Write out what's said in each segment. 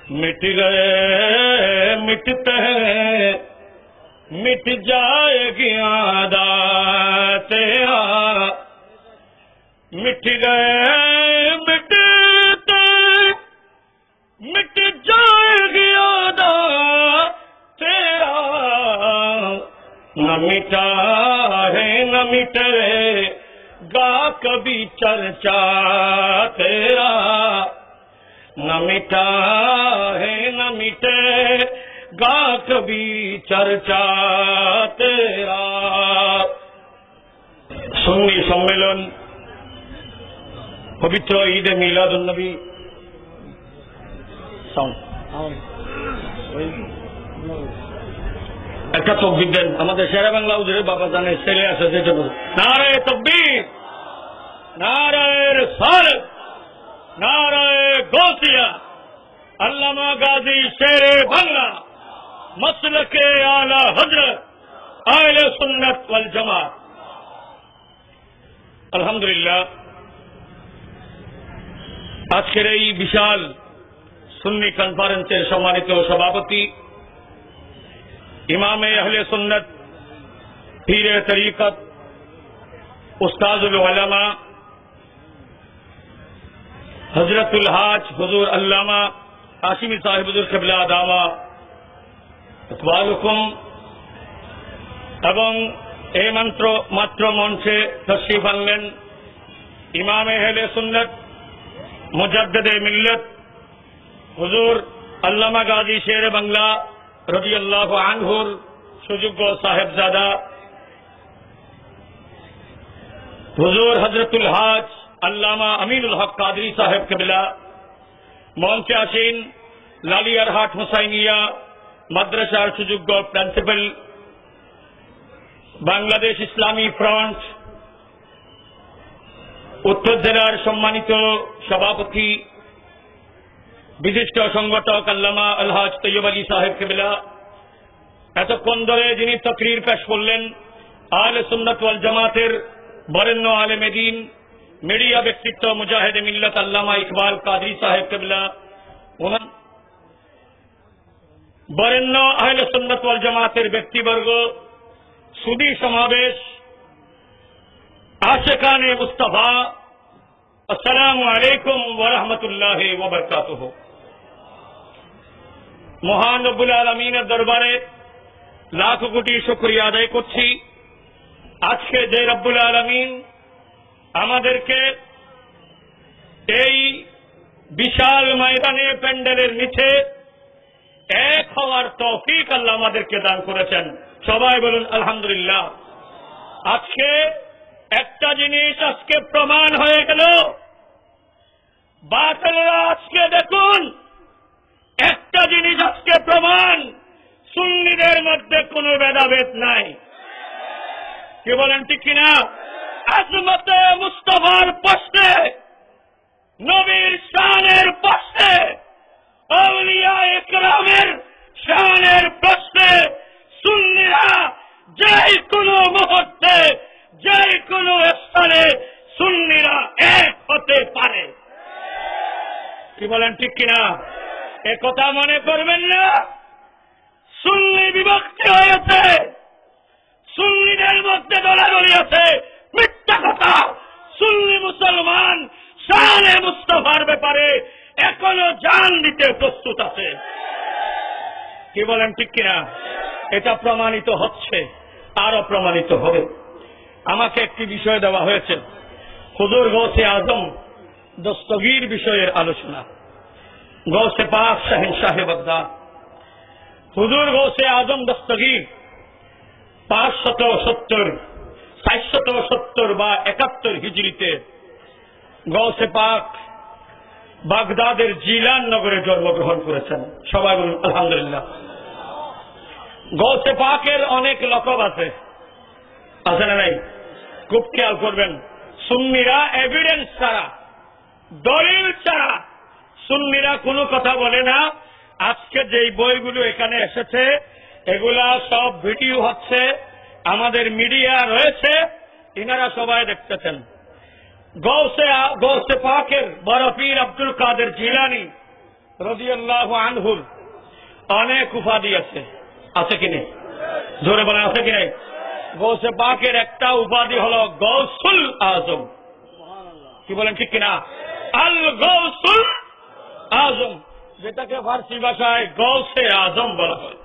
मिट गए मिटते हैं मिट जाएगी आदत तेरा, मिट गए मिटते मिट जाएगी आदत तेरा, न मिटा है न मिटेगा कभी चर्चा तेरा, न मिटा है न मिटेगा कभी चर्चा तेरा। सुन्नी सम्मेलन पवित्र ईद मिलादुन्नबी একটা তকবীর দেন। আমাদের শেরে বাংলা হুজুরের বাবা জানে ছেলে আছে যেটা নারায়ে তকবীর, নারায়ে রিসালাত, নারায়ে গৌসিয়া, আল্লামা গাজী শেরে বাংলা, মসলকে আলা হযরত আহলে সুন্নাত ওয়াল জামাত। আলহামদুলিল্লাহ, আজকের এই বিশাল সুন্নি কনফারেন্সের সম্মানিত সভাপতি ইমামে আহলে সুন্নাত পীরে তরিকত উস্তাজুল উলামা হযরতুল হাজ হুজুর আল্লামা কাশিমি সাহেব হুজুর কিবলা দামা ইকবালুকুম, এবং এই মাত্র মঞ্চে তশরিফ আনলেন ইমামে আহলে সুন্নাত মুজাদ্দিদে মিল্লাত হুজুর আল্লামা গাজী শেরে বাংলা রাদিয়াল্লাহু আনহুর সুযোগ্য সাহেবজাদা হুজুর হযরতুল হাজ আল্লামা আমিনুল হক কাদরি সাহেব কিবলা, মঞ্চে আসেন লালিয়ারহাট হুসাইনিয়া মাদ্রাসার সুযোগ্য প্রিন্সিপাল, বাংলাদেশ ইসলামী ফ্রন্ট উত্তর জেলার সম্মানিত সভাপতি বিশিষ্ট সংগঠক আল্লামা আলহাজ তৈয়ব আলী সাহেব কিবলা, এতক্ষণ ধরে যিনি তকরির পেশ করলেন আহলে সুন্নাত ওয়াল জামাতের বরেণ্য আলেমে দ্বীন মিডিয়া ব্যক্তিত্ব মুজাহিদে মিল্লাত আল্লামা ইকবাল কাদরি সাহেব কিবলা, বরেণ্য আহলে সুন্নাত ওয়াল জামাতের ব্যক্তিবর্গ, সুদী সমাবেশ, আশিকানে মুস্তাফা, আসসালামু আলাইকুম ওয়া রাহমাতুল্লাহি ওয়া বারাকাতুহু। মহান রব্বুল আলামিনের দরবারে লাখ কোটি শুকরিয়া আদায় করছি। আজকে যে রব্বুল আলামিন আমাদেরকে এই বিশাল ময়দানে প্যান্ডেলের নিচে এক হওয়ার তৌফিক আল্লাহ আমাদেরকে দান করেছেন, সবাই বলুন আলহামদুলিল্লাহ। আজকে একটা জিনিস আজকে প্রমাণ হয়ে গেল, বাতিলরা আজকে দেখুন একটা জিনিস আজকে প্রমাণ, সুন্নিদের মধ্যে কোনো ভেদাভেদ নাই। কি বলেন ঠিক কিনা? আজমতে মুস্তাফার প্রশ্নে, নবীর শানের প্রশ্নে, আউলিয়া ইকরামের শানের প্রশ্নে সুন্নিরা যে কোনো মুহূর্তে যে কোনো স্থানে সুন্নিরা এক হতে পারে। কি বলেন ঠিক কিনা? একথা মনে করবেন না সুন্নি বিভক্তি হয়েছে, সুন্নিদের মধ্যে দলাদলি আছে, মিথ্যা কথা। সুন্নি মুসলমান শানে মুস্তাফার ব্যাপারে এখনো জান দিতে প্রস্তুত আছে। কি বলেন ঠিক কিনা? এটা প্রমাণিত হচ্ছে, আরো প্রমাণিত হবে। আমাকে একটি বিষয় দেওয়া হয়েছে, হুজুর গৌসে আজম দস্তগীর বিষয়ের আলোচনা। গৌসে পাক শাহেনশাহে বাগদাদ হুজুর গৌসে আজম দস্তগীর 570 বা 71 হিজরিতে গৌসে পাক বাগদাদের জিলান নগরে জন্মগ্রহণ করেছেন। সবাই বলুন আলহামদুলিল্লাহ। গৌসে পাকের অনেক লকব আছে, আছে না নাই? খুব খেয়াল করবেন। সুন্নিরা এভিডেন্স ছাড়া, দলিল ছাড়া সুন্নিরা কোনো কথা বলে না। আজকে যেই বইগুলো এখানে এসেছে এগুলা সব ভিডিও হচ্ছে, আমাদের মিডিয়া রয়েছে, ইনারা সবাই দেখতেছেন। গৌসে পাকের বড় পীর আব্দুল কাদের জিলানী রাদিয়াল্লাহু আনহুর অনেক উপাধি আছে, আছে কি নেই? জোরে বলেন, আছে কি নেই? গৌসে পাকের একটা উপাধি হলো গৌসুল আজম। কি বলেন, ঠিক কিনা? আল গৌসুল আজম, যেটাকে ফার্সি ভাষায় গৌসে আজম বলা হয়।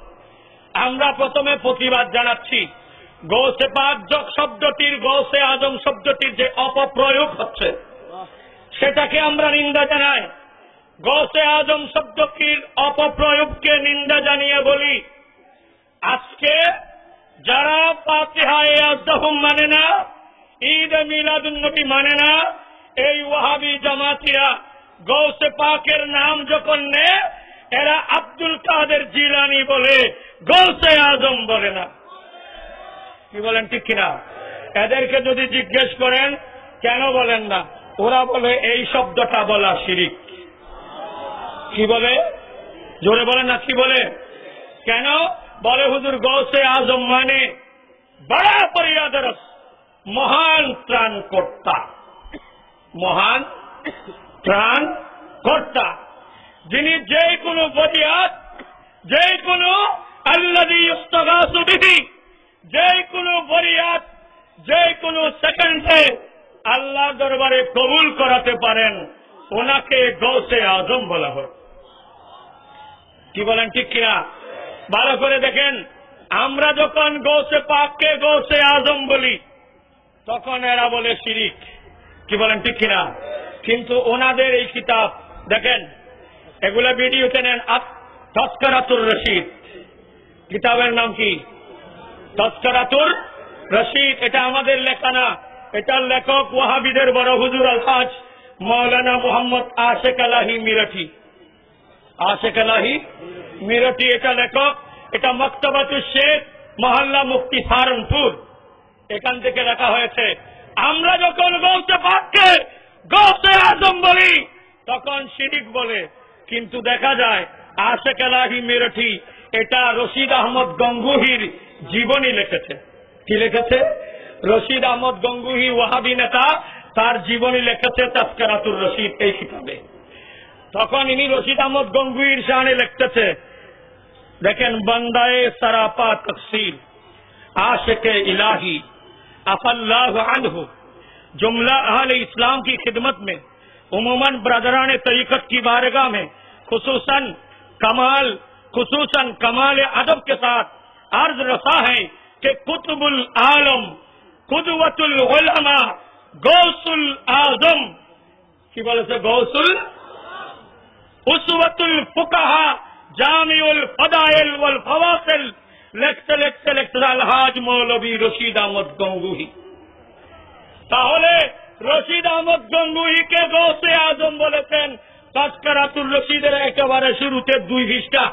আমরা প্রথমে প্রতিবাদ জানাচ্ছি, গৌসে পাক শব্দটির, গৌসে আজম শব্দটির যে অপপ্রয়োগ হচ্ছে সেটাকে আমরা নিন্দা জানাই। গৌসে আজম শব্দটির অপপ্রয়োগকে নিন্দা জানিয়ে বলি, আজকে যারা ফাতিহায়ে আযম মানে না, ঈদ মিলাদুন নবী মানে না, এই ওয়াহাবি জামাতিরা গৌসে পাকের নাম যখন নেয়, এরা আব্দুল কাদের জিলানী বলে, গৌসে আজম বলে না। কি বলেন, ঠিক কিনা? এদেরকে যদি জিজ্ঞেস করেন কেন বলেন না, ওরা বলে এই শব্দটা বলা শিরিক। কি বলে? জোরে বলেন না, কি বলে? কেন বলে? হুজুর গৌসে আজম মানে বড়া পরিয়াদরস, মহান ত্রাণ কর্তা, মহান ত্রাণ কর্তা, যিনি যে কোনো ফরিয়াদ, যে কোনো আল্লাযী ইস্তাগাসু বিহি, যে কোনো ফরিয়াদ যে কোনো সেকেন্ডে আল্লাহর দরবারে কবুল করাতে পারেন, ওনাকে গৌসে আজম বলা হয়। কি বলেন, ঠিক কিনা? ভালো করে দেখেন, আমরা যখন গৌসে পাককে গৌসে আজম বলি তখন এরা বলে শিরিক। কি বলেন, ঠিক কিনা? কিন্তু ওনাদের এই কিতাব দেখেন, এগুলা ভিডিওতে নেন, তাজকিরাতুর রশিদ, কিতাবের নাম কি? তাজকিরাতুর রশিদ। এটা আমাদের লেখা না, এটার লেখক ওয়াহাবিদের বড় হুজুর আলহাজ মাওলানা মোহাম্মদ আশেক আলাহি মিরাঠি। আশেক আলাহি মিরাঠি এটা লেখক। এটা মক্তবাতুশ শেখ, মহল্লা মুফতি সাহারানপুর, এখান থেকে লেখা হয়েছে। আমরা যখন গৌসে পাককে গৌসে আজম বলি তখন শিরিক বলে, কিন্তু দেখা যায় আশেক আলাহি মিরাঠি এটা রশিদ আহমদ গঙ্গুহির জীবনী লিখেছে। কি লিখেছে? রশিদ আহমদ গঙ্গুহি ওয়াহাবি নেতা, তার জীবনী লিখেছে তাজকিরাতুর রশিদ এই কিতাবে। তখন ইনি রশিদ আহমদ গঙ্গুহির শানে লিখতেছে, দেখেন, বন্দায়ে সরাপা তকসীর आशिक़े इलाही अफ़ल्लाहु अन्हु, जुमला अहले इस्लाम की खिदमत में उमूमन ब्रदरान तरीक़त की बारगाह में खुसूसन कमाल अदब के साथ अर्ज रसा है कि कुतुबुल आलम, कुदवतुल उलमा, गौसुल आज़म, की बोले से गौसुल, उसवतुल फुक़हा, जामिउल फ़दाइल वल फ़वासिल, লিখতে লিখতে লিখতে আলহাজ মৌলভী রশিদ আহমদ গঙ্গুহি। তাহলে রশিদ আহমদ গঙ্গুহিকে গৌসে আজম বলেছেন, তাজকিরাতুর রশিদের একেবারে শুরুতে 2 পৃষ্ঠা।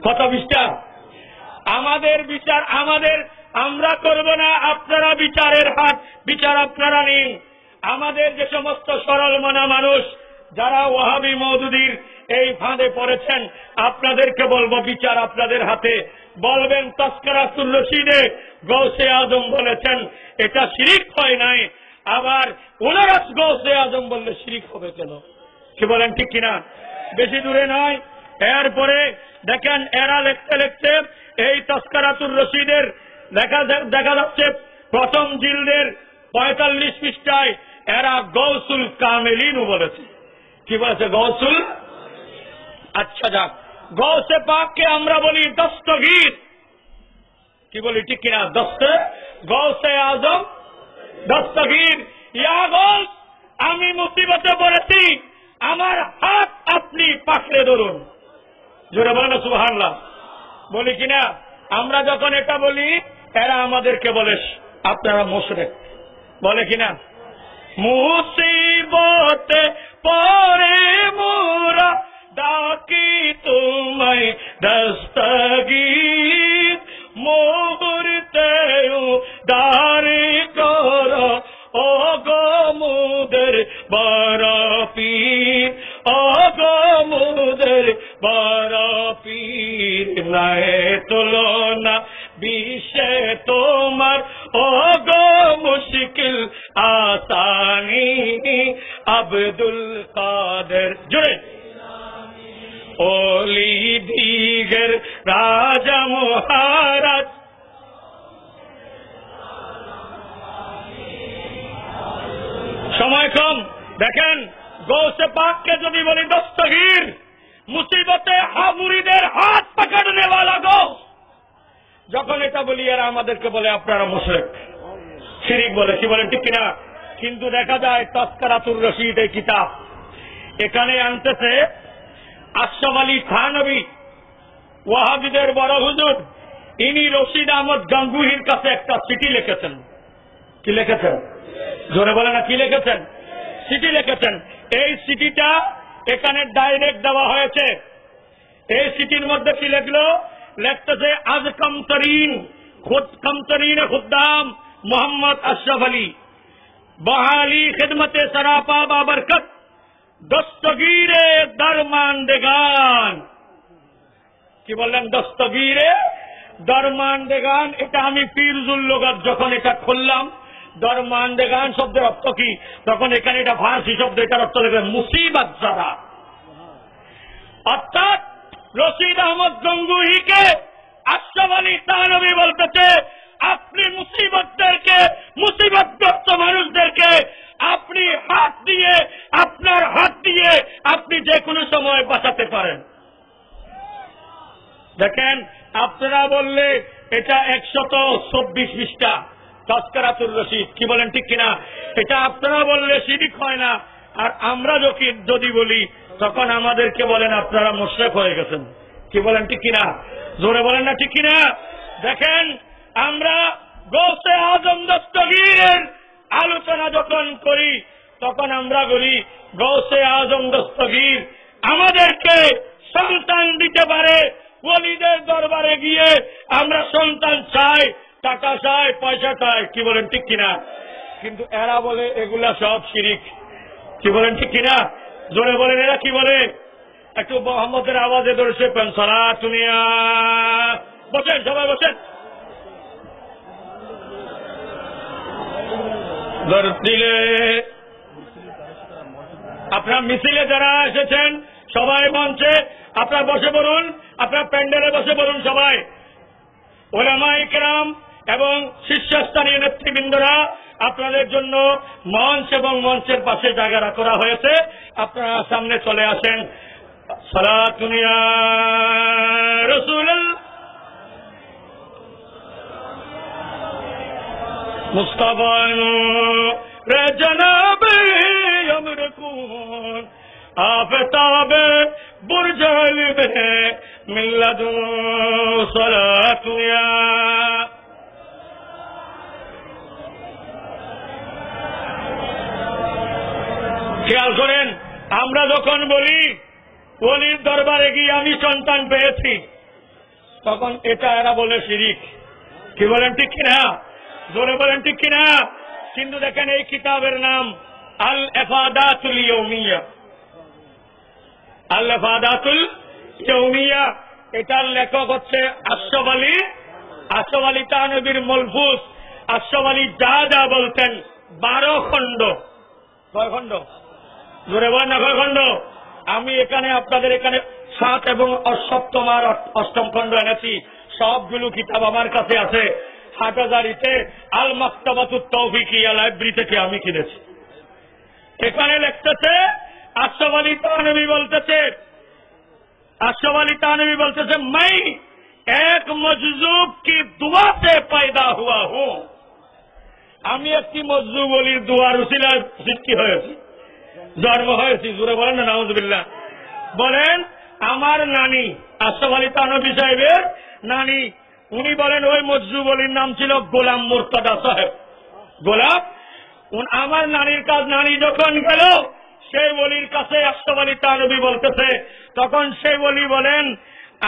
কত পৃষ্ঠা? আমাদের বিচার আমরা করব না, আপনারা বিচারের হাত, বিচার আপনারা নিন। আমাদের যে সমস্ত সরল মনা মানুষ যারা ওয়াহাবি মওদুদির এই ফাঁদে পড়েছেন, আপনাদেরকে বলবো, বিচার আপনাদের হাতে। বলবেন তাজকিরাতুর রশিদে গৌসে আজম বলেছেন, এটা শিরিক হয় নাই, আবার ওনারা গৌসে আজম বললে শিরিক হবে কেন? কি বলেন, ঠিক কিনা? বেশি দূরে নয়। এরপরে দেখেন, এরা লিখতে লিখতে এই তাজকিরাতুর রশিদের দেখা যাচ্ছে প্রথম জিলদের 45 পৃষ্ঠায় এরা গৌসুল কামেলিনও বলেছে। কি বলেছে? গৌসুল। আচ্ছা যাক, গৌসে পাককে আমরা বলি দস্তগীর। কি বলি, ঠিক কিনা? গৌসে আজম দস্তগীর। ইয়া গৌস, আমি মুসিবতে পড়েছি, আমার হাত আপনি পাকড়ে ধরুন। জোরে বলেন সুবহানাল্লাহ। বলি কিনা? আমরা যখন এটা বলি এরা আমাদেরকে বলে আপনারা মুশরিক, বলে কিনা? মুসিবতে পড়ে মোরা ডাকি তোমায় দস্তগীর, মুহূর্তে দারি কর ও গো মুদের বরপীর, ও গো মুদের বরপীর, নাই তুলনা বিশ্বে তোমার, ও গো মুশকিল আসানি আব্দুল কাদের। জোরে দিগের রাজা মহারাজ। সময় কম, দেখেন গৌসে পাককে যদি বলি দস্তগীর, মুসিবতে হাবুরিদের হাত পকড়নে ওয়ালা গৌস, যখন এটা বলি এরা আমাদেরকে বলে আপনারা মুশরিক, শিরিক বলে, কি বলেন ঠিক কিনা? কিন্তু দেখা যায় তাসকারাতুর রশিদ এই কিতাব এখানে আনতেছে আশরাফ আলী থানভী ওয়াহাবিদের বড় হুজুর, ইনি রশিদ আহমদ গাঙ্গুহির কাছে একটা চিঠি লিখেছেন। কি লিখেছেন? জোরে বলে না, কি লিখেছেন? চিঠি লিখেছেন। এই চিঠিটা এখানে ডাইরেক্ট দেওয়া হয়েছে। এই চিঠির মধ্যে কি লিখলো? লিখতেছে আজ কমতরিন খুদ্দাম মোহাম্মদ আশরাফ আলী বহালি খিদমতে সরাপা বাবরকত দস্তগীরে দরমানদেগান। কি বললেন? দস্তগীরে দরমানদেগান। এটা আমি ফিরজুল লুগাত যখন এটা খুললাম, দরমানদেগান শব্দের অর্থ কি, তখন এখানে এটা ফার্সি শব্দ, এটার অর্থ লিখলেন মুসিবত যারা। অর্থাৎ রশিদ আহমদ গঙ্গুহিকে আশরাফ আলী থানভী বলতেছে, আপনি মুসিবতদেরকে, মুসিবতগ্রস্ত মানুষদেরকে আপনি হাত দিয়ে, আপনার হাত দিয়ে আপনি যে কোনো সময় বাঁচাতে পারেন। দেখেন, আপনারা বললে এটা 124 পৃষ্ঠা তাসকারাতুর রশিদ, কি বলেন ঠিক কিনা? এটা আপনারা বললে শিরিক হয় না, আর আমরা যদি বলি তখন আমাদেরকে বলেন আপনারা মুশরিক হয়ে গেছেন। কি বলেন ঠিক কিনা? জোরে বলেন না ঠিক কিনা? দেখেন, আমরা গৌসে আজম দস্তগীরের আলোচনা যখন করি তখন আমরা বলি গৌসে আজম দস্তগীর আমাদেরকে সন্তান দিতে পারে। ওলিদের দরবারে গিয়ে আমরা সন্তান চাই, টাকা চাই, পয়সা চাই। কি বলেন ঠিক কিনা? কিন্তু এরা বলে এগুলা সব শিরিক। কি বলেন ঠিক কিনা? জোরে বলেন, এরা কি বলে? একটু মোহাম্মদের আওয়াজে ধরেছে সালাতুনিয়া। বসেন, সবাই বসেন। দিলে আপনার মিছিলে যারা এসেছেন সবাই মঞ্চে আপনার বসে পড়ুন, আপনার প্যান্ডেলে বসে পড়ুন সবাই। ওলামায়ে কেরাম এবং শীর্ষস্থানীয় নেতৃবৃন্দরা আপনাদের জন্য মঞ্চ এবং মঞ্চের পাশে জায়গা করা হয়েছে, আপনারা সামনে চলে আসেন। সালাতুনিয়া রাসূলুল্লাহ মুস্তাফা রে জনাবে আমর কুন আফতাবে বুরজল বে মিল্লাদু সালাতুনিয়া। খেয়াল করেন, আমরা যখন বলি ওলির দরবারে গিয়ে আমি সন্তান পেয়েছি, তখন এটা এরা বলে শিরিক। কি বলেন ঠিক কিনা? জোরে বলেন ঠিক কিনা? কিন্তু দেখেন, এই কিতাবের নাম আল ইফাদাতুল ইয়ৌমিয়া। আল ইফাদাতুল ইয়ৌমিয়া, এটার লেখক হচ্ছে আশরাফ আলী থানভীর মলফুজ। আশরাফ আলী যা যা বলতেন 12 খণ্ড। কয় খণ্ড? জোরে বলেন না, কয় খণ্ড? আমি এখানে আপনাদের এখানে 7 এবং 7ম আর 8ম খণ্ড এনেছি। সবগুলো কিতাব আমার কাছে আছে। হাটহাজারীতে আল মাকতাবাতুত তৌফিকিয়া লাইব্রেরি থেকে আমি কিনেছি। এখানে লিখতেছে আশরাফ আলী থানভী বলতেছে मैं एक मजलूब की दुआ से पैदा हुआ हूं। আমি একটি মজলুব ওলির দুয়ার উসিলায় সৃষ্টি হয়েছি, জন্ম হয়েছি। জোরে বলেন না নাউজুবিল্লাহ। বলেন, আমার নানি আশরাফ আলী থানভী সাহেবের নানি, উনি বলেন ওই মজলুব ওলির নাম ছিল গোলাম মুর্তজা সাহেব। গোলাম, আমার নানির কাজ, নানি যখন গেল সেই ওলির কাছে আশরাফ আলী থানভী বলতেছে, তখন সেই ওলি বলেন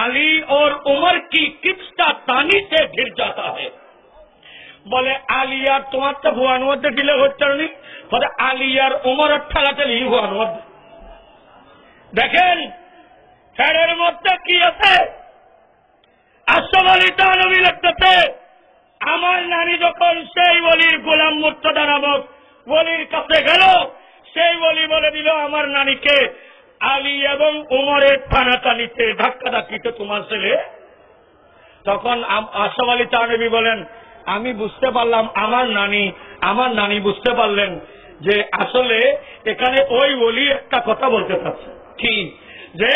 আলী और उमर की किस्ता तानी से घिर जाता है। বলে আলী আর তোমার তো ভুয়ার মধ্যে দিলে হচ্ছে না, বলে আলী আর উমরের ঠেলাঠেলি ভুয়ার মধ্যে। দেখেন ফেরের মধ্যে কি আছে। আশরাফ আলী থানভী লিখতেছে, আমার নানি যখন সেই ওলির গোলাম মুর্তজা নামক ওলির কাছে গেল, সেই ওলি বলে দিল আমার নানিকে আলী এবং উমরের টানাটানিতে ধাক্কাধাক্কিতে তোমার ছেলে। তখন আশরাফ আলী থানভী বলেন, আমি বুঝতে পারলাম আমার নানি বুঝতে পারলেন যে আসলে এখানে ওই ওলি একটা কথা বলতে চাচ্ছে। কি? যে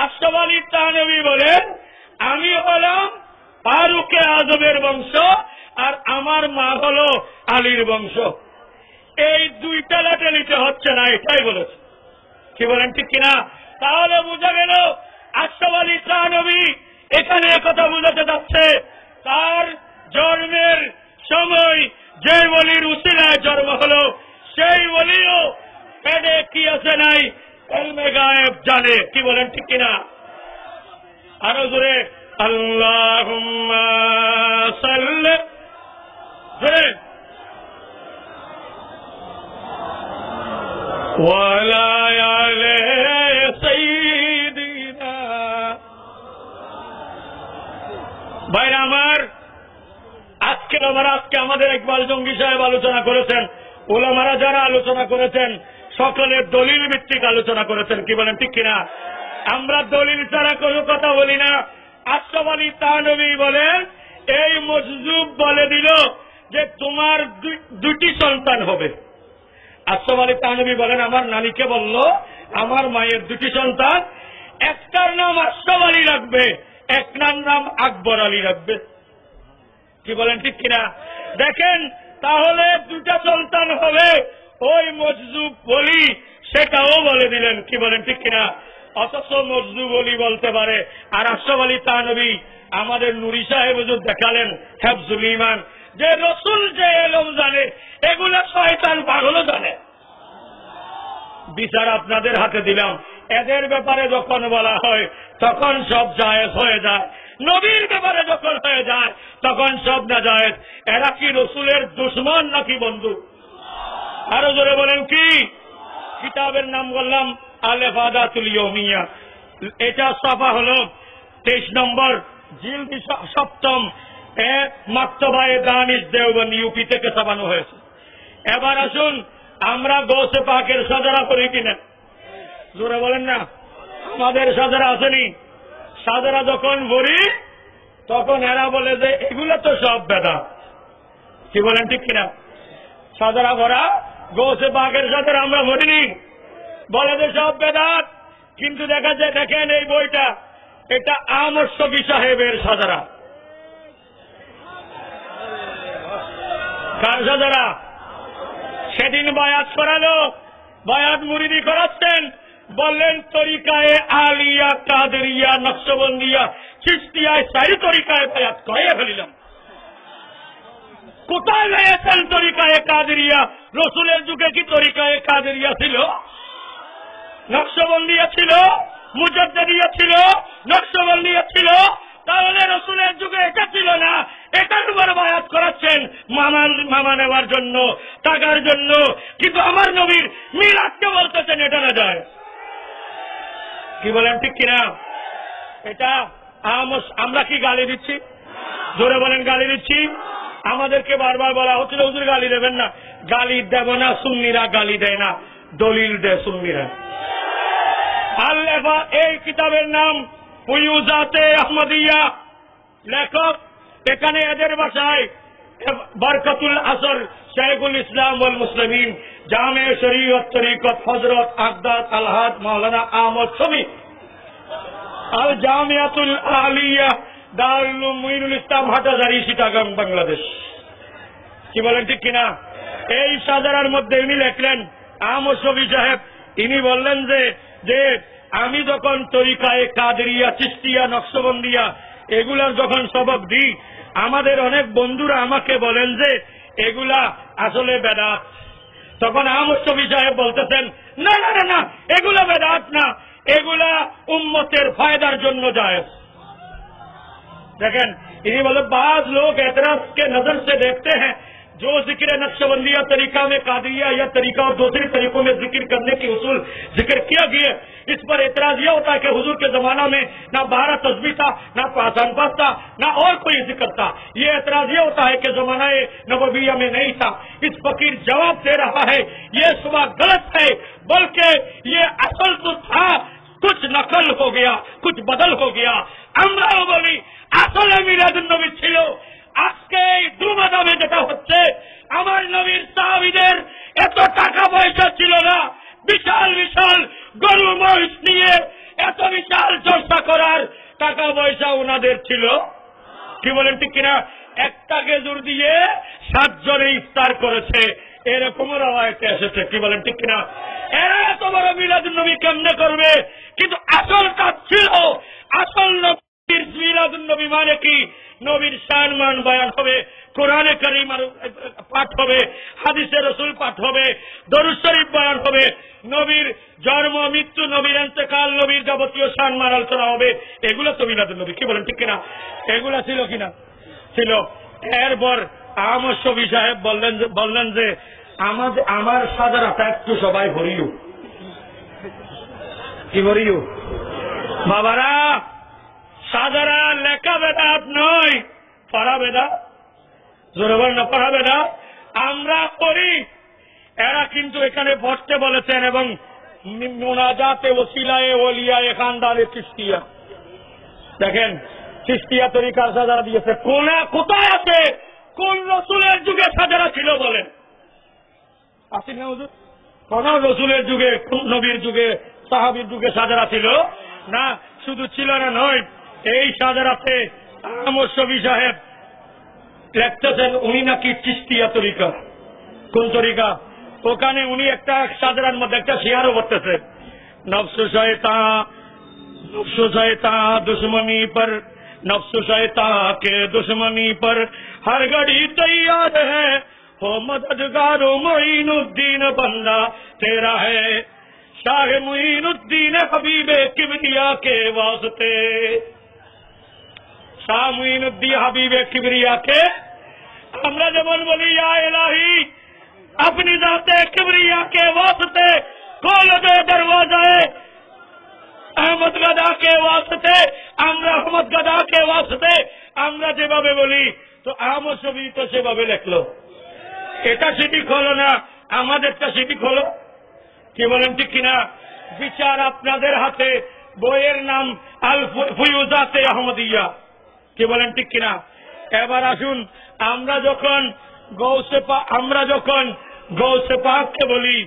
আশরাফ আলী থানভী বলেন, আমি হলাম ফারুকে আজমের বংশ আর আমার মা হলো আলীর বংশ। এই দুইটা লাটালিতে হচ্ছে না, এটাই বলেছে। কি বলেন ঠিক কিনা? তাহলে বোঝা গেল আশরাফ আলী থানভী এখানে কথা বুঝাতে যাচ্ছে তার জন্মের সময় যে ওলির উসিলায় জন্ম হলো সেই ওলিও পেটে কি আছে নাই ইলমে গায়েব জানে। কি বলেন ঠিক কিনা? আরো জোরে আল্লাহুম্মা সাল্লি জোরে ওয়ালা আলি সাইয়্যিদিনা। ভাইরা আমার, আজকে আমাদের ইকবাল জঙ্গি সাহেব আলোচনা করেছেন, ওলামারা যারা আলোচনা করেছেন সকলে দলিল ভিত্তিক আলোচনা করেছেন। কি বলেন ঠিক কিনা? আমরা দলিল ছাড়া কোনো কথা বলি না। আশরাফ আলী থানভী বলেন, এই মজজুব বলে দিল যে তোমার দুটি সন্তান হবে। আশরাফ আলী থানভী বলেন, আমার নানিকে বলল আমার মায়ের দুটি সন্তান, একটার নাম আশরাফ আলী রাখবে, একটার নাম আকবর আলী রাখবে। কি বলেন ঠিক কিনা? দেখেন, তাহলে দুটা সন্তান হবে, ওই মজজুব বলি সেটাও বলে দিলেন। কি বলেন ঠিক কিনা? অথচ মজজুব বলি বলতে পারে। আর আশরাফ আলী থানভী আমাদের নুরি সাহেব হুজুর দেখালেন হেফজুল ঈমান, যে রসুল যে এলম জানে এগুলো শয়তান পাগলও জানে। বিচার আপনাদের হাতে দিলাম। এদের ব্যাপারে যখন বলা হয় তখন সব জায়েজ হয়ে যায়, নবীর ব্যাপারে যখন হয়ে যায় তখন সব না জায়েজ। এরা কি রসুলের দুশমন নাকি বন্ধু? আরো জোরে বলেন কি? কিতাবের নাম বললাম আল-ইফাদাতুল ইয়ৌমিয়া। এটা ছাপা হলো 23 নম্বর জিলদ 7ম মাকতবায়ে দানিশ দেওবন্দ ইউপি থেকে ছাপানো হয়েছে। এবার আসুন, আমরা গৌসে পাকের সাজারা করি কিনা? জোরে বলেন না। আমাদের সাজারা আসেনি। সাজারা যখন বলি তখন এরা বলে যে এগুলো তো সব বেদাত। কি বলেন ঠিক কিনা? সাজারা ভরা গৌসে পাকের সাজারা আমরা বলিনি, বলে যে সব বেদাত। কিন্তু দেখা যায়, দেখেন এই বইটা, এটা আহমদ শফী সাহেবের সাজারা। কার সাজারা? সেদিন বায়াত করালো, বায়াত মুরিদি করাচ্ছেন, বললেন তরিকায়ে আলিয়া, কাদেরিয়া, নকশবন্দিয়া, চিশতিয়ায় 4 তরিকায় বায়াত করিয়ে ফেলিলাম। কোথায় গিয়েছেন তরিকায়ে কাদেরিয়া? রসুলের যুগে কি তরিকায়ে কাদেরিয়া ছিল? নকশবন্দিয়া ছিল, মুজাদ্দিদিয়া ছিল, নকশবন্দিয়া ছিল। তাহলে রসুলের যুগে এটা ছিল না, এটার উপর বায়াত করাচ্ছেন মামা নেওয়ার জন্য, টাকার জন্য। কিন্তু আমার নবীর মিলাদকে বলতেছেন এটা না যায়। কি বলেন ঠিক কিনা? এটা আমরা কি গালি দিচ্ছি? জোরে বলেন, গালি দিচ্ছি? আমাদেরকে বারবার বলা হচ্ছিল হুজুর গালি দেবেন না। গালি দেব না, সুন্নিরা গালি দেয় না, দলিল দেয় সুন্নিরা। আল-লেফা, এই কিতাবের নাম ফুয়ুজাতে আহমদিয়া। লেখক এখানে এদের ভাষায় বরকতুল আসর শেখুল ইসলাম ওয়াল মুসলিমিন, জামে শরীয়ত তরিকত হযরত আকদাত আলহাদ মাওলানা আহমদ শফী, আল জামিয়াতুল আলিয়া দারুল উলুম মুঈনুল ইসলাম হাটহাজারী, চিটাগাং, বাংলাদেশ। কি বলেন ঠিক কিনা? এই সাজারার মধ্যে ইনি লেখলেন, আহমদ শফী সাহেব, ইনি বললেন যে আমি যখন তরিকায়ে কাদেরিয়া, চিশতিয়া, নকশবন্দিয়া এগুলার যখন সবক দিই, আমাদের অনেক বন্ধুরা আমাকে বলেন যে এগুলা আসলে বেদাত। তখন আহমদ শফী সাহেব বলতেছেন, না না না না, এগুলা বেদাত না, এগুলা উম্মতের ফায়দার জন্য জায়েজ। দেখেন, इन्हीं मतलब बाज लोग एतराज के नजर से देखते हैं जो जिक्र नक्शबंदिया तरीका में कादरिया या तरीका और दूसरे तरीकों में जिक्र करने की उसूल जिक्र किया गया, इस पर एतराज यह होता है कि हुजूर के जमाना में ना 12 तस्बीह था, ना पासान पास था, ना और कोई जिक्र था। ये एतराज यह होता है कि जमाना नबविया में नहीं था। इस फकीर जवाब दे रहा है ये सुबह गलत है, बल्कि ये असल तो था, कुछ नकल हो गया, कुछ बदल हो गया। আমরা বলি আসলে মিলাদুন নবী ছিল। আজকে এই দুমাদামে যেটা হচ্ছে, আমার নবীর সাহাবীদের এত টাকা পয়সা ছিল না, বিশাল বিশাল গরু মহিষ নিয়ে এত বিশাল চর্চা করার টাকা পয়সা ওনাদের ছিল। কি বলেন ঠিক কিনা? একটা খেজুর দিয়ে 7 জনে ইফতার করেছে, এরকম রাওয়ায়াতে এসেছে। কি বলেন ঠিক কিনা? এরা এত বড় মিলাদুন নবী কেমনে করবে? কিন্তু আসল কাজ ছিল, আসল নবীর মিলাদুন নবী মানে কি? নবীর শান মান বয়ান হবে, কোরআনে কারীম পাঠ হবে, হাদিসে রাসূল পাঠ হবে, দরুদ শরীফ বয়ান হবে, নবীর জন্ম মৃত্যু, নবীর ইন্তেকাল, নবীর যাবতীয় শান মান আলোচনা হবে। এগুলো তো মিলাদুন নবী। কি বলেন ঠিক কিনা? এগুলা ছিল কিনা? ছিল। এরপর আহমদ শফি সাহেব বললেন যে আমার সাজারাটা একটু সবাই ভরিও। কি ভরিও? বাবারা, সাজারা লেখা বেদাত নয়, পড়া বেদাত। জোরে বল না, পড়া বেদাত। আমরা পড়ি, এরা কিন্তু এখানে পড়তে বলেছেন। এবং মুনাজাতে ওসিলায়ে ওলিয়ায়ে খানদানে চিশতিয়া, দেখেন চিশতিয়া তরিকার সাজারা দিয়েছে। কোথায় আছে? কোন রসুলের যুগে সাজারা ছিল বলেন? আসি না হুজুর? কোন রসুলের যুগে, নবীর যুগে, সাহাবীর যুগে সাজারা ছিল না? শুধু ছিল না নয়, এই সাজারাতে আহমদ শফি সাহেব লিখতেছেন উনি নাকি চিশতিয়া তরিকা। কোন তরিকা? ওখানে উনি একটা সাজারার মধ্যে একটা শিয়ারও করতেছে, নফসু শয়তান দুশ্মনী पर, नफ्स शैतान के दुश्मनी पर हर घड़ी तैयार है, हो मददगारो मोइनुद्दीन बंदा तेरा है, शाह मोइनुद्दीन हबीबे किबरिया के वास्ते, शाह मोइनुद्दीन हबीबे किबरिया के। আমরা যেমন বলি ইয়া ইলাহি, अपनी जाते किबरिया के वास्ते खोल दे दरवाज़े अहमद गदा के वास्ते, আমরা আহমদ গদা কে ওয়াস্তে। আমরা যেভাবে বলি তো আহমদ শফি তো সেভাবে লেখলো। এটা সিটিক হলো না, আমাদেরটা সিটিক হলো। কি বলেন ঠিক কিনা? বিচার আপনাদের হাতে। বইয়ের নাম আল ফুয়ুজাতে আহমদিয়া। কি বলেন ঠিক কিনা? এবার আসুন, আমরা যখন গৌসে পাককে বলি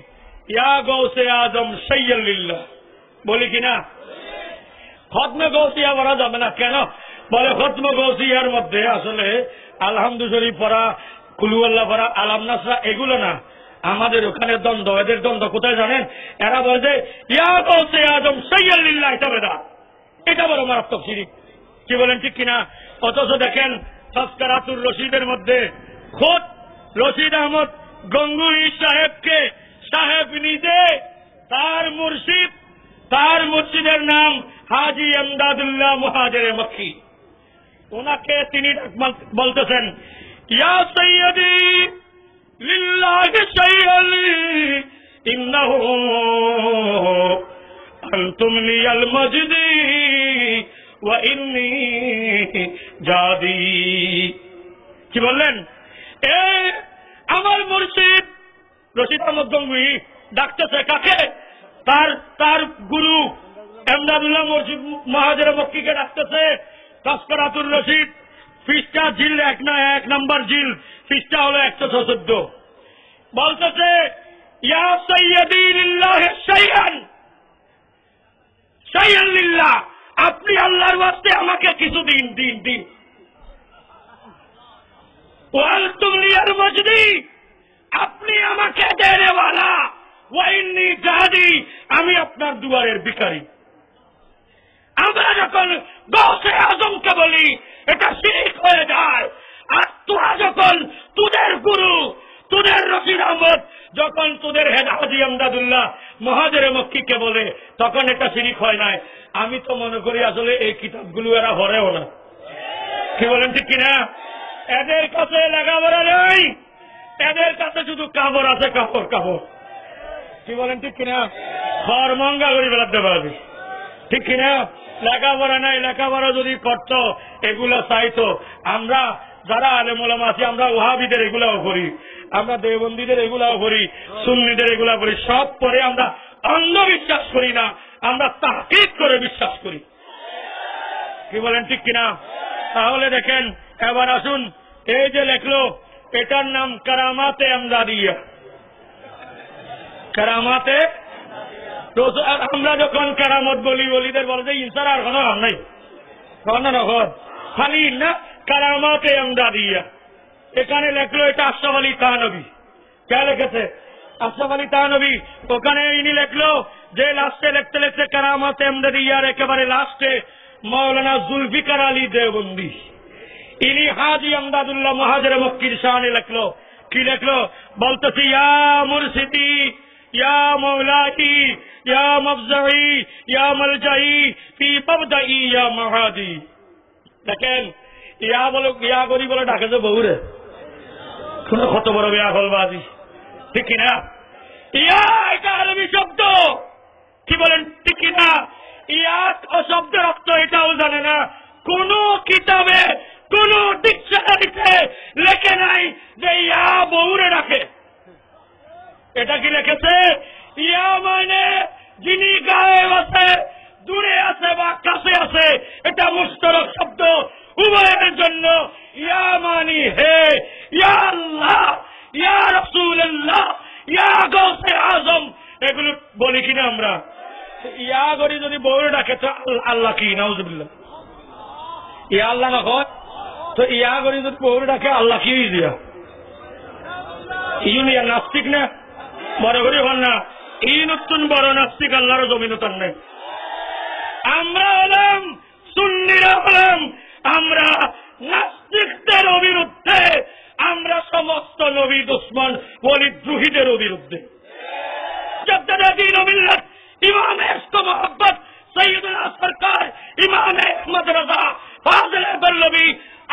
ইয়া গৌসে আজম সৈয়্যিল্লাহ, বলি কিনা? খতমে গৌসিয়া পড়া যাবে না কেন? বলে খতমে গৌসিয়ার মধ্যে আসলে আলহামদুলিল্লাহ পড়া, কুলু আল্লাহ পড়া, আলাম নাসরা এগুলো না। আমাদের ওখানে দ্বন্দ্ব, এদের দ্বন্দ্ব কোথায় জানেন? এরা বলে ইয়া গৌসে আজম সৈয়্যিল্লাহ, এটা বেদাত, এটা বড় মারাত্মক শিরক। কি বলেন ঠিক কিনা? অথচ দেখেন তাজকিরাতুর রশিদের মধ্যে খোদ রশিদ আহমদ গঙ্গুই সাহেবকে, সাহেব নিজে তার মুর্শিদের নাম হাজি এমদাদুল্লাহ মুহাজিরে মক্কি, ওনাকে তিনি বলতেছেন ইয়া সৈয়দি লিল্লাহি শাইআল ইন্নাহু আনতুম লিয়াল মজদি ওয়া ইন্নী জাদি। কি বললেন? এ আমার মুর্শিদ রশিদ আহমদ গঙ্গুই ডাকতেছে কাকে? তার গুরু এমদাদুল্লাহ মুর্শিদ মুহাজিরে মক্কিকে ডাকতেছে। তাজকিরাতুর রশিদ পৃষ্ঠা জিল 1 নম্বর জিল, পৃষ্ঠা হলো 114। বলতেছে ইয়া সাইয়্যিদি লিল্লাহি শাইআন লিল্লাহ, আপনি আল্লাহর ওয়াস্তে আমাকে কিছু দিন। ওয়া আনতুম লিয়াল মজদি, আপনি আমাকে দেনেওয়ালা। ওয়া ইন্নী জাদি, আমি আপনার দুয়ারের ভিখারি। আমরা যখন গৌসে আজমকে বলি এটা শিরক হয়ে যায়। আর তোরা যখন তোদের গুরু, তোদের রশিদ আহমদ যখন তোদের হাজি এমদাদুল্লাহ মুহাজিরে মক্কিকে বলে, তখন এটা শিরক হয় নাই। আমি তো মনে করি আসলে এই কিতাবগুলো এরা হরেও না। কি বলেন ঠিক কিনা? এদের কাছে লেখাপড়া নেই, এদের কাছে শুধু কাপড় আছে, কাপড় কাপড়। কি বলেন ঠিক কিনা? ঘর মঙ্গা করে বেড়াতে পারবি, ঠিক কিনা? লেখাপড়া নাই, লেখাপড়া যদি করত এগুলো চাইতো। আমরা যারা আলেম ওলামা আছি, আমরা ওয়াহাবিদের এগুলাও করি, আমরা দেওবন্দীদের এগুলাও করি, সুন্নিদের এগুলা করি, সব পরে আমরা অন্ধবিশ্বাস করি না, আমরা তাহকিক করে বিশ্বাস করি। কি বলেন ঠিক কিনা? তাহলে দেখেন, এবার আসুন, এই যে লেখলো এটার নাম কারামাতে আমদাদিয়া। কারামাতে, আমরা যখন কারামত বলি, বলিদের বলে যে ইনসার আর কোনো নাম নাই, খালি না কারামাতে আমদাদিয়া। এখানে লেখলো এটা আশরাফ আলী থানভী। কে লিখেছে? আশরাফ আলী থানভী। ওখানে ইনি লেখলো যে লাস্টে লিখতে লিখতে কারামাতে আমদাদিয়ার একেবারে লাস্টে মৌলানা জুলফিকার আলী দেওবন্দি, ইনি হাজি আমদাদুল্লাহ মুহাজির মক্কির শানে লিখলো। কি লিখলো? বলতেছি, ইয়া মুর্শিদি, ইয়া মৌলাই, ইয়া মফজাই, ইয়া মালজাই, ফি মাবদাই, ইয়া মাহাদি। দেখেন, ইয়া বলো, ইয়া করি বলে ডাকে যে বহুরে, শুনে কত বড় বিয়া হলবাজি, ঠিক কিনা? ইয়া এটা আরবি শব্দ, কি বলেন ঠিক কিনা? ইয়া ও শব্দের অর্থ এটাও জানে না, কোন কিতাবে কোন ডিকশনারিতে লেখে নাই যে ইয়া বহুরে ডাকে। এটা কি লিখেছে? ইয়া মানে যিনি গায়েব আছে, দূরে আছে বা কাছে আছে, এটা মুশতারক শব্দ উভয়ের জন্য। ইয়া মানি হে, ইয়া আল্লাহ, ইয়া রাসূলুল্লাহ, ইয়া গাউসে আজম, এগুলো বলি কিনা আমরা? ইয়া গরি যদি বউরে ডাকে তো আল্লাহ কি? নাউজুবিল্লাহ। ইয়া আল্লাহ না কয় তো ইয়া গরি যদি বউরে ডাকে আল্লাহ কি দিয়া? ইউনিয়া নাস্তিক না বড় করি হন না, এই নতুন বড় নাস্তিক আল্লাহর জমিনতার নেই। আমরা হলাম সুন্নিরা, হলাম আমরা নাস্তিকদের বিরুদ্ধে, আমরা সমস্ত নবী দুশ্মন ওলিদ্রোহীদের বিরুদ্ধে। ইমাম ইশক মোহাম্মদ সৈয়দুনা সরকার ইমাম আহমদ রাজা ফাজিলে বল্লভী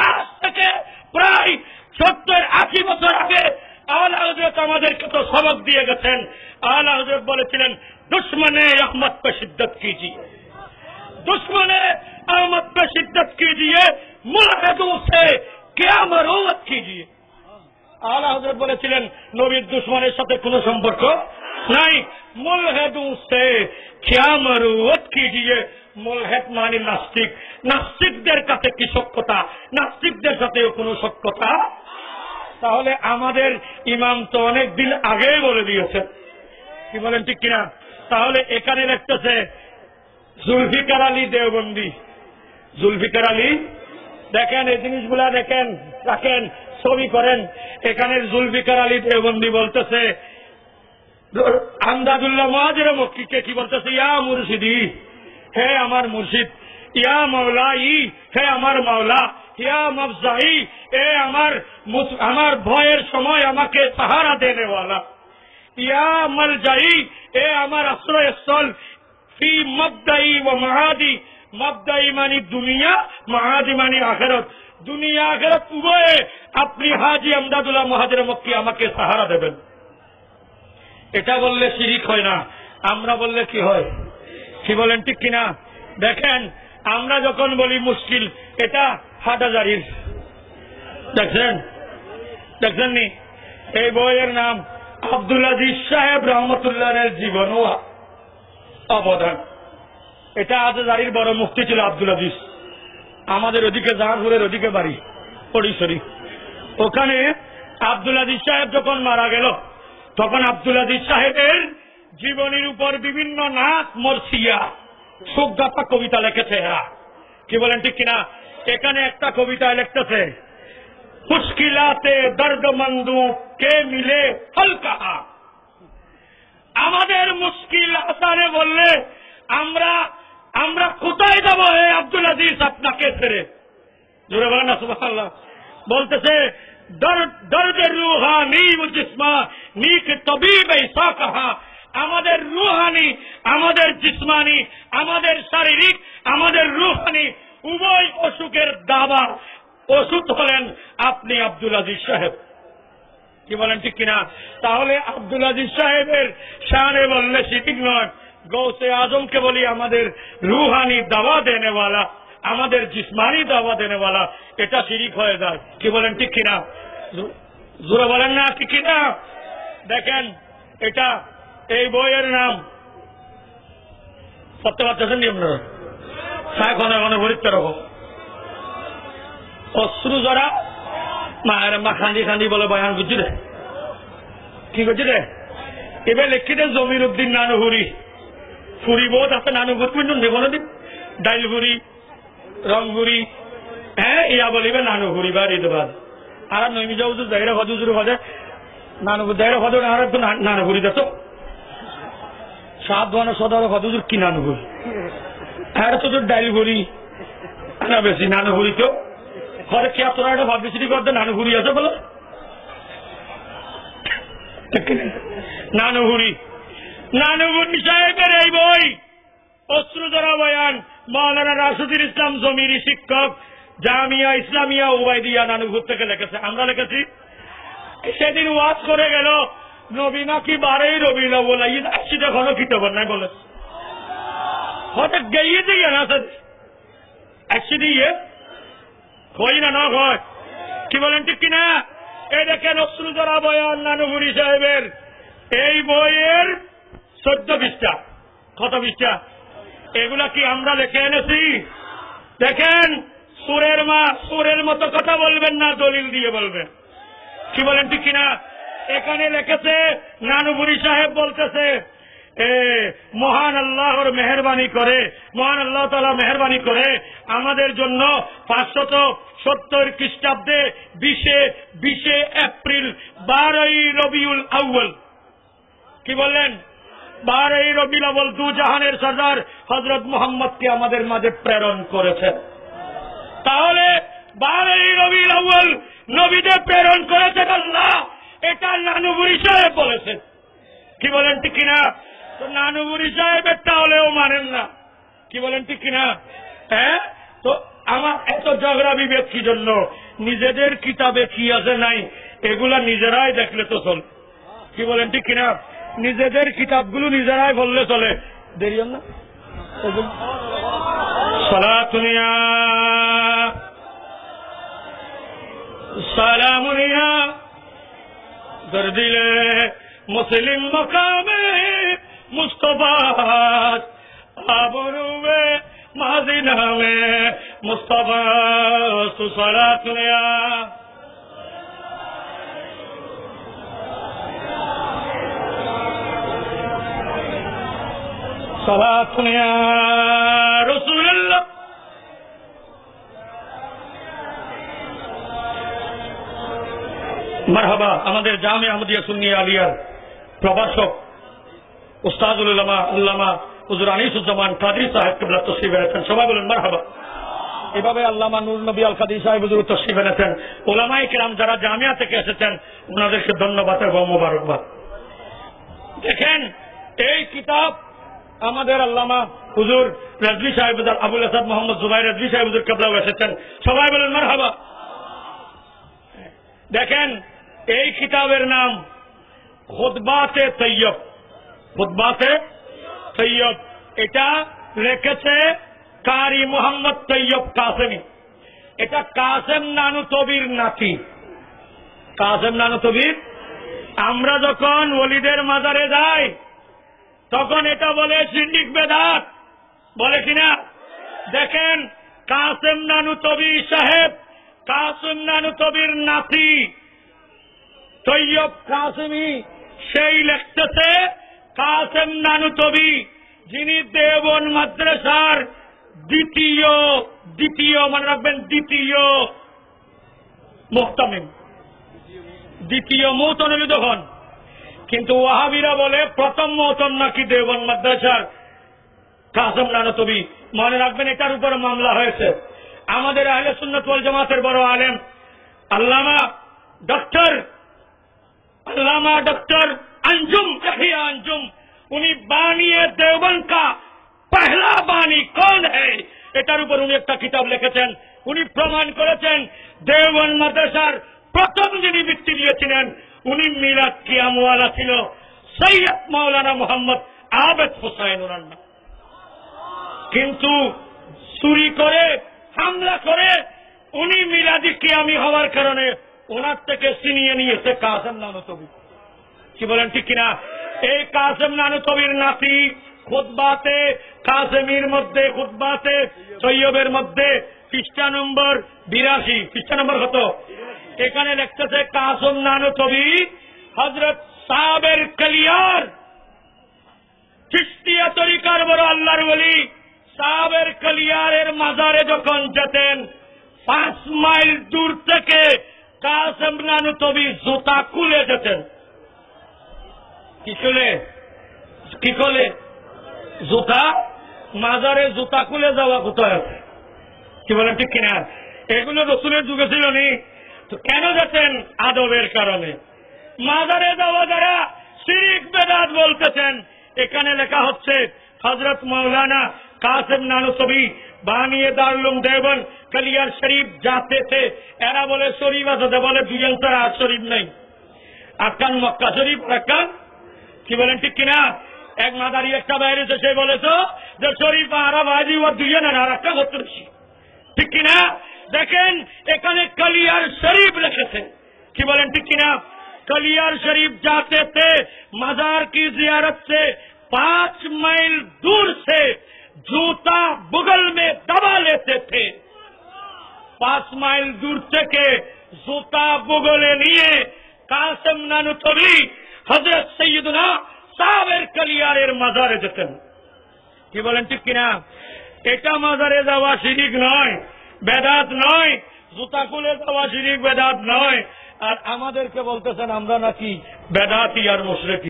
আজ থেকে প্রায় 70-80 বছর আগে আলা হযরত আমাদেরকে তো সবক দিয়ে গেছেন। আলা হযরত বলেছিলেন, দুশ্মনে আহমদ পে শিদ্দত कीजिए, दुश्मने अहमद पे शिद्दत कीजिए, मुल्हिदों से क्या मरूवत कीजिए। আলা হযরত বলেছিলেন, নবীর দুশ্মনের সাথে কোনো সম্পর্ক নাই। মুলহিদোं से क्या मरूवत कीजिए, মুলহিদ মানে নাস্তিক, নাস্তিকদের কাছে কি সখ্যতা, নাস্তিকদের সাথেও কোনো সখ্যতা। তাহলে আমাদের ইমাম তো অনেক দিন আগেই বলে দিয়েছেন, কি বলেন ঠিক কিনা? তাহলে এখানে লিখতেছে জুলফিকার আলী দেওবন্দি, জুলফিকার আলী। দেখেন এই জিনিসগুলা দেখেন, রাখেন, ছবি করেন। এখানে জুলফিকার আলী দেওবন্দি বলতেছে, আমদাদুল্লাহ মুহাজির মক্কিকে কি বলতেছে? ইয়া মুর্শিদি, হে আমার মুর্শিদ, ইয়া মৌলাই, হে আমার মাওলা, ইয়া মফজাই, এ আমার ভয়ের সময় আমাকে সাহারা দেনে ওয়ালা, ইয়া মালজাই, এ আমার আশ্রয়স্থল, ফি মাবদাই ওয়া মাহাদি, মাবদাই মানে দুনিয়া, মাহাদি মানে আখিরাত, দুনিয়া আখিরাত উভয়ে আপনি হাজি আমদাদুল্লাহ মুহাজির মক্কি আমাকে সাহারা দেবেন। এটা বললে শিরিক হয় না, আমরা বললে কি হয়? কি বলেন ঠিক কিনা? দেখেন, আমরা যখন বলি মুশকিল, এটা হাটাজারির, দেখছেন দেখছেননি? এই বইয়ের নাম আব্দুল আজিজ সাহেব রহমতুল্লাহের জীবন ও অবদান। এটা হাটাজারির বড় মুফতি ছিল আব্দুল আজিজ, আমাদের ওদিকে জাহাঙ্গুরের ওদিকে বাড়ি পরিসরি। ওখানে আব্দুল আজিজ সাহেব যখন মারা গেল, তখন আব্দুল আজিজ সাহেবের জীবনীর উপর বিভিন্ন নাচ মরসিয়া সুখগাথা কবিতা লিখেছে এরা, কি বলেন ঠিক কিনা? এখানে একটা কবিতায় লিখতেছে, মুশকিলাতে দর্দমন্দু কে মিলে হালকা, আমাদের মুশকিল আসানে বললে আমরা কোথায় যাব হে আব্দুল আজিজ আপনাকে ছেড়ে? জোরে বলেন না সুবহানাল্লাহ। বলতেছে, দর্দ রুহানি ও জিসমানি কে তবিব ऐसा कहा, আমাদের রুহানি, আমাদের জিসমানি, আমাদের শারীরিক, আমাদের রুহানি উভয় অসুখের দাবা ওষুধ হলেন আপনি আব্দুল আজিজ সাহেব। কি বলেন ঠিক কিনা? তাহলে আব্দুল আজিজ সাহেবের শানে বললে শিরিক নয়, গৌসে আজমকে বলি আমাদের রুহানি দাওয়া দেনেওয়ালা, আমাদের জিসমানি দাওয়া দেনেওয়ালা, এটা শিরিক হয়ে যায়। কি বলেন ঠিক কিনা? জোরে বলেন না ঠিক কিনা? দেখেন এটা এই বইয়ের নাম পড়তে পারতেছেন নি আপনারা? ঘনে ঘনে ভরিতে রাখো অশ্রু জরা মায়ের মা খান্দি খান্দি বলে বয়ান বুঝছি রে, কি করছি রে? এবার লিখি দে জমির উদ্দিন নানুহুরি ফুরি বোধ আছে নানুহুর কিন্তু নেবো দিন ডাইলহুরি রংহুরি, হ্যাঁ ইয়া বলিবে নানুহুরি বা রিদবাদ আর নইমি যাও জায়গা হজুজুর হজে নানুপুর জায়গা হজ নানুহুরি দেশ সাত ধরনের সদর হজুজুর কি নানুহুরি আর তো তোর ডাইলহুরি না বেশি নানুহুরি কেউ ঘরে কে তোরা একটা ভাবছি করতে নানুহুরি আছে বলো নানুহুরি নানুহুরি সাহেবের এই বই অশ্রুজরা বয়ান মাওলানা রাশিদুল ইসলাম জমিরি শিক্ষক জামিয়া ইসলামিয়া ওবায়দিয়া নানুপুর থেকে লিখেছে, আমরা লিখেছি। সেদিন ওয়াজ করে গেল নবী নাকি 12ই রবিউল আউয়াল ঈদ আসছে, এখনো কিতাব নাই বলে হয়তো গিয়ে দিয়ে না স্যার আসছে দিয়ে কই না না হয়। কি বলেন ঠিক কিনা? এই দেখেন অশ্রুজরা বয়ান নানুপুরি সাহেবের এই বইয়ের 14 পৃষ্ঠা, কত পৃষ্ঠা? এগুলা কি আমরা লিখে এনেছি? দেখেন সুরের মা সুরের মতো কথা বলবেন না, দলিল দিয়ে বলবেন। কি বলেন ঠিক কিনা? এখানে লিখেছে নানুপুরি সাহেব বলতেছে মহান আল্লাহর মেহরবানি করে, মহান আল্লাহ তাআলা মেহরবানি করে আমাদের জন্য 570 খ্রিস্টাব্দে 20 এপ্রিল 12ই রবিউল আউয়াল, কি বললেন 12ই রবিউল আউয়াল দু জাহানের সরদার হযরত মুহাম্মদকে আমাদের মাঝে প্রেরণ করেছেন। তাহলে 12ই রবিউল আউয়াল নবীদের প্রেরণ করেছেন আল্লাহ, এটা নানুপুরি সাহেব বলেছেন। কি বলেন ঠিক কিনা? তো নানুপুরি সাহেবের তাহলেও মানেন না। কি বলেন ঠিক কিনা? হ্যাঁ, তো আমার এত ঝগড়া বিভেদ কি জন্য? নিজেদের কিতাবে কি আছে নাই এগুলা নিজেরাই দেখলে তো চলে। কি বলেন ঠিক কিনা? নিজেদের কিতাবগুলো নিজেরাই বললে চলে। দেরি হল না সালাতুনিয়া সালামুনিয়া দরদিলে মুসলিম মকামে মুস্তফা আবরুবে মাজিনামে মুস্তফা সুসালাতুনিয়া সালাতুনিয়া রাসূলুল্লাহ। মারহাবা। আমাদের জামে আহমদিয়া সুন্নিয়া আলিয়ার প্রভাষক উস্তাদুল উলামা আল্লামা হুজুর আনিসুজ্জামান কাদরী সাহেব কিবলা তশরিফ এনেছেন, সবাই বলেন মারহাবা। এভাবে আল্লামা নূর নবী আল কাদরী সাহেব হুজুর তশরিফ এনেছেন। ওলামায়ে কেরাম যারা জামিয়া থেকে এসেছেন ওনাদেরকে ধন্যবাদ এবং মোবারকবাদ। দেখেন এই কিতাব আমাদের আল্লামা হুজুর রাজভী সাহেব আবুল আসাদ মোহাম্মদ জুবাইর রাজভী সাহেব হুজুর কিবলাও এসেছেন, সবাই বলেন মারহাবা। দেখেন এই কিতাবের নাম খুতবাতে তৈয়ব, খুতবাতে তৈয়ব। এটা লিখেছে কারি মোহাম্মদ তৈয়ব কাসেমি। এটা কাসেম নানুতবির নাতি, কাসেম নানুতবির। আমরা যখন ওলিদের মাজারে যাই তখন এটা বলে সিন্ডিক বেদাত, বলে কিনা? দেখেন কাসেম নানুতবি সাহেব, কাসেম নানুতবির নাতি তৈয়ব কাসেমি, সেই লিখতেছে কাসেম নানুতবি যিনি দেওবন্দ মাদ্রাসার দ্বিতীয় মনে রাখবেন দ্বিতীয় মুহতামিম, দ্বিতীয় মুহতামিম তখন। কিন্তু ওয়াহাবিরা বলে প্রথম মুহতাম নাকি দেওবন্দ মাদ্রাসার কাসেম নানুতবি। মনে রাখবেন এটার উপরে মামলা হয়েছে। আমাদের আহলে সুন্নাত ওয়াল জামাতের বড় আলেম আল্লামা ডক্টর अंजुम यहिया अंजुम, उन्हीं बानिए देवबंद का पहला बानी कौन है এটার উপর উনি একটা কিতাব লিখেছেন। উনি প্রমাণ করেছেন দেওবন্দ মাদ্রাসার প্রথম যিনি বৃত্তি দিয়েছিলেন উনি মিলাদ কিয়ামওয়ালা ছিল সৈয়দ মাওলানা মোহাম্মদ আবেদ হোসাইন ওনার নাম। কিন্তু চুরি করে হামলা করে উনি মিলাদি কিয়ামি হওয়ার কারণে ওনার থেকে ছিনিয়ে নিয়েছে কাসেম নানুতবি। কি বলেন ঠিক কিনা? এই কাসেম নানুতবির নাতি খুতবাতে কাসেমির মধ্যে খুতবাতে তৈয়বের মধ্যে পৃষ্ঠা নম্বর 82, পৃষ্ঠা নম্বর কত? এখানে লিখতেছে কাসেম নানুতবি হযরত সাবের কালিয়ার চিশতিয়া তরিকার বড় আল্লাহর ওলি সাবের কালিয়ারের মাজারে যখন যেতেন 5 মাইল দূর থেকে কাসেম নানুতবি জুতা খুলে যেতেন। কি খুলে? জুতা। মাজারে জুতা খুলে যাওয়া কোথায় আছে? কি বলেন ঠিক কিনা? এগুলো রসুলের যুগে ছিল নি। তো কেন যেতেন? আদবের কারণে। মাজারে যাওয়া যারা শিরক বেদাত বলতেছেন, এখানে লেখা হচ্ছে হযরত মাওলানা কাসেম নানুতবি বানিয়ে দারুল দেওবন্দ কালিয়ার শরীফ जाते थे। এরা বলে শরীফ আছে, বলে দুজন তারা শরীফ নেই। আরকান মক্কা শরীফ আরকান। কি বলেন ঠিক কিনা? এক মাদারি একটা বাইরে সে বলেছ যে শরীফ আরব আজি ও দুজন আর একটা করতে বেশি। ঠিক কিনা? দেখেন এখানে কালিয়ার শরীফ লিখেছে। কি বলেন ঠিক কিনা? कलियार शरीफ जाते थे, मजार की जियारत से 5 माइल दूर से जूता बुगल में दबा लेते थे। 5 माइल दूर থেকে জুতা বুগলে নিয়ে কাসেম নানুতবি হযরত সৈয়দনা সাবের কালিয়ারের মাজারে যেতেন। কি বলেন ঠিক কিনা? এটা মাজারে যাওয়া শিরক নয়, বেদাত নয়। জুতা খুলে যাওয়া শিরক বেদাত নয়। আর আমাদেরকে বলতেছেন আমরা নাকি বেদাতি আর মুশরিক।